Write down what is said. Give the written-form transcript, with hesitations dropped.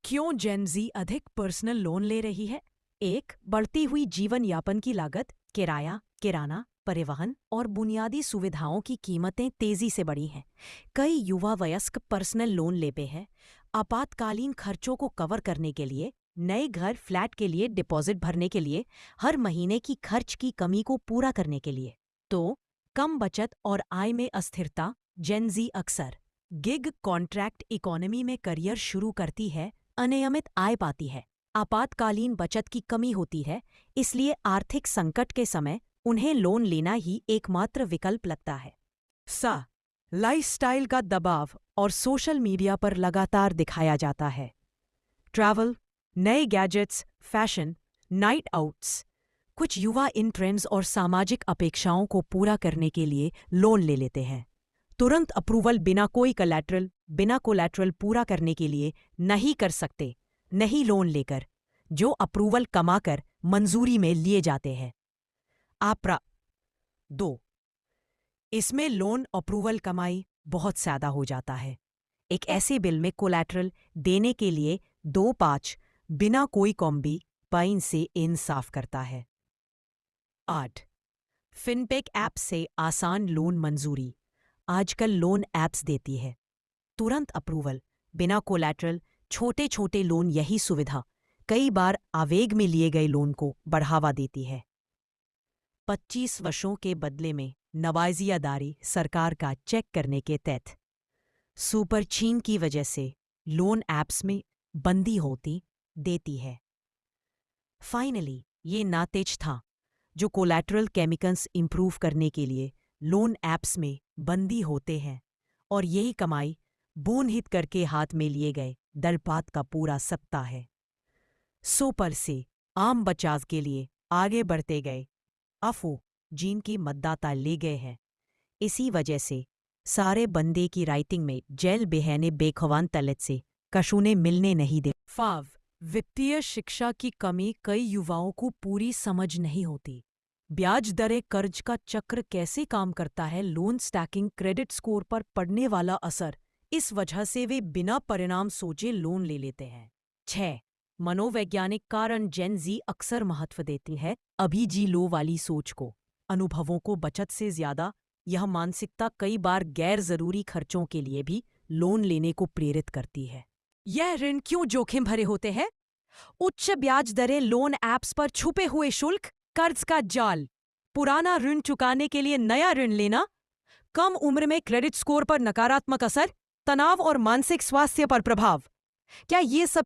क्यों जेन ज़ी अधिक personal loan ले रही है? एक, बढ़ती हुई जीवन यापन की लागत, किराया, किराना, परिवहन और बुनियादी सुविधाओं की कीमतें तेजी से बढ़ी हैं। कई युवा वयस्क पर्सनल लोन लेते हैं आपातकालीन खर्चों को कवर करने के लिए, नए घर फ्लैट के लिए डिपॉजिट भरने के लिए, हर महीने की खर्च की कमी को पूरा करने के लिए। तो कम बचत और आय में अस्थिरता। जेन ज़ी अक्सर गिग कॉन्ट्रैक्ट इकोनॉमी में करियर शुरू करती है, अनियमित आय पाती है, आपातकालीन बचत की कमी होती है, इसलिए आर्थिक संकट के समय उन्हें लोन लेना ही एकमात्र विकल्प लगता है। लाइफस्टाइल का दबाव और सोशल मीडिया पर लगातार दिखाया जाता है। ट्रैवल, नए गैजेट्स, फैशन, नाइट आउट्स। कुछ युवा इन ट्रेंड्स और सामाजिक अपेक्षाओं को पूरा करने के लिए लोन ले लेते हैं। तुरंत अप्रूवल बिना कोलैटरल पूरा करने के लिए नहीं कर सकते, नहीं लोन लेकर, जो अप्रूवल कमाकर मंजूरी में लिए जाते हैं। आप्रा 2, इसमें लोन अप्रूवल कमाई बहुत ज्यादा हो जाता है। एक ऐसे बिल में कोलैटरल देने के लिए 2-5 बिना कोई कॉम्बी पाइन से इंसाफ करता है। 8, फिनटेक ऐप से आसान लोन मंजूरी। आजकल लोन ऐप्स देती है तुरंत अप्रूवल, बिना कोलैटरल, छोटे छोटे लोन। यही सुविधा कई बार आवेग में लिए गए लोन को बढ़ावा देती है। 25 वर्षों के बदले में नवाजियादारी सरकार का चेक करने के तहत सुपर चीन की वजह से लोन ऐप्स में बंदी होती देती है। फाइनली ये नातेज था जो कोलैटरल केमिकल्स इंप्रूव करने के लिए लोन ऐप्स में बंदी होते हैं, और यही कमाई बोनहित करके हाथ में लिए गए दलपात का पूरा सत्ता है। पर से आम बचाव के लिए आगे बढ़ते गए अफो जिनकी मतदाता ले गए हैं। इसी वजह से सारे बंदे की राइटिंग में जेल बेहने बेखवान तलत से कशुने मिलने नहीं दे। वित्तीय शिक्षा की कमी कई युवाओं को पूरी समझ नहीं होती। ब्याज दरें, कर्ज का चक्र कैसे काम करता है, लोन स्टैकिंग, क्रेडिट स्कोर पर पड़ने वाला असर, इस वजह से वे बिना परिणाम सोचे लोन ले लेते हैं। 6, मनोवैज्ञानिक कारण। जेन ज़ी अक्सर महत्व देती है अभी जी लो वाली सोच को, अनुभवों को बचत से ज्यादा। यह मानसिकता कई बार गैर जरूरी खर्चों के लिए भी लोन लेने को प्रेरित करती है। यह ऋण क्यों जोखिम भरे होते हैं? उच्च ब्याज दरें, लोन ऐप्स पर छुपे हुए शुल्क, कर्ज का जाल, पुराना ऋण चुकाने के लिए नया ऋण लेना, कम उम्र में क्रेडिट स्कोर पर नकारात्मक असर, तनाव और मानसिक स्वास्थ्य पर प्रभाव। क्या ये सब